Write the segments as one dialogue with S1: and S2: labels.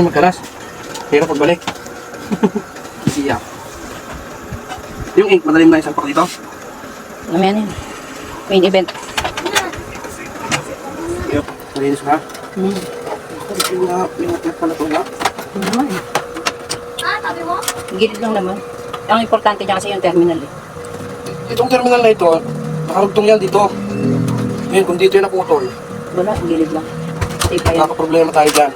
S1: Kasi magkalas. Hirap pagbalik. Siya. Yung ink, madaling na isang pak dito.
S2: Mamaya na yun. Main event.
S1: Yup, malinis ka.
S2: Hmm.
S1: Pingat pala ito nga.
S2: Naman eh. Sabi mo? Gilid lang naman. Ang importante niya kasi yung terminal eh.
S1: Itong terminal na ito, nakarugtong yan dito. Ngayon, kung dito yung naputol,
S2: Wala, gilid lang. Safe pa yan.
S1: nakaka-problema tayo dyan.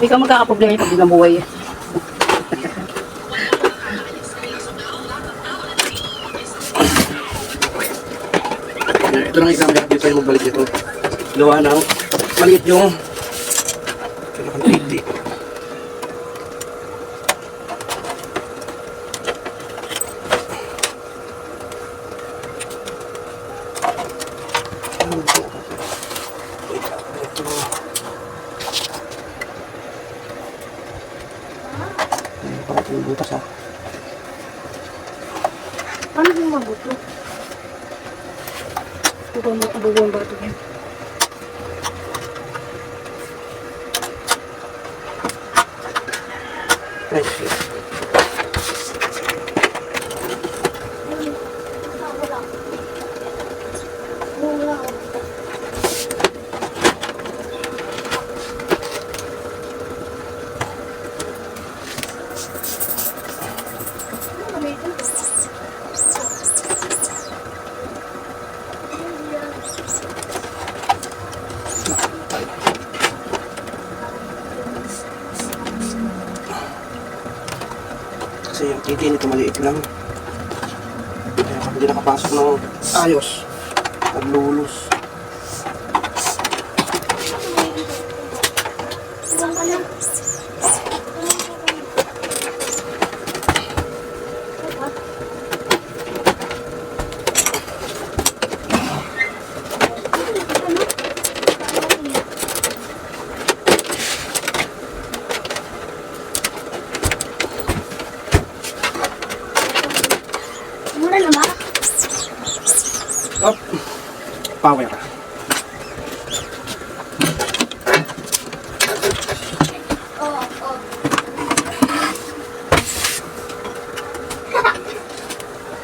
S2: Ikaw magkakaproblema yung pag di nabuhay eh.
S1: Ito lang isang hirap dito yung magbalik dito. Gawa ng maliit yung kailangan 80. Butas ha.
S3: Ano yung mabuto? Bubuan ba ito yan?
S1: Nice. Kasi yung titi nito maliit lang. Kaya kapag hindi nakapasok ng ayos, naglulus.
S3: Mura naman.
S1: Up. Power.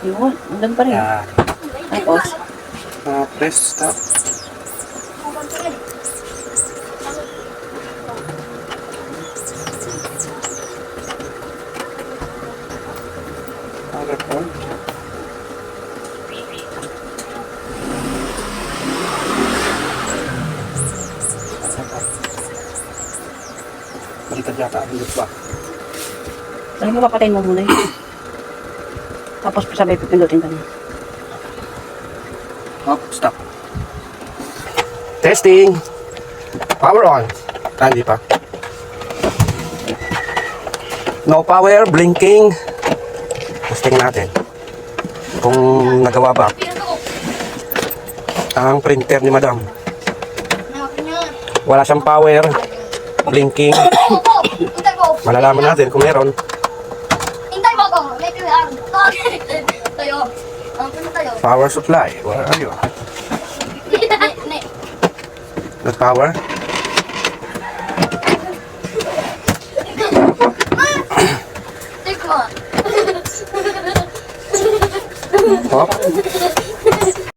S2: Yun, andun pa rin.
S1: Yan.
S2: Tapos,
S1: Press stop. Power on. Baliktad yata. Hindi ba?
S2: sabi mo papatayin mo muna yun. Tapos sabay pipindutin ka na.
S1: Up, stop. Testing. Power on. Hindi pa. No power, blinking. Testing natin. Kung nagawa ba ang printer ni Madam. Wala siyang power, blinking. Malalaman natin kung meron.
S3: Hintay mo ako. May PR. Tayo. Ang punta tayo.
S1: Power supply. Where are you?
S3: Ne.
S1: Not power?
S3: Take mo.
S1: Off.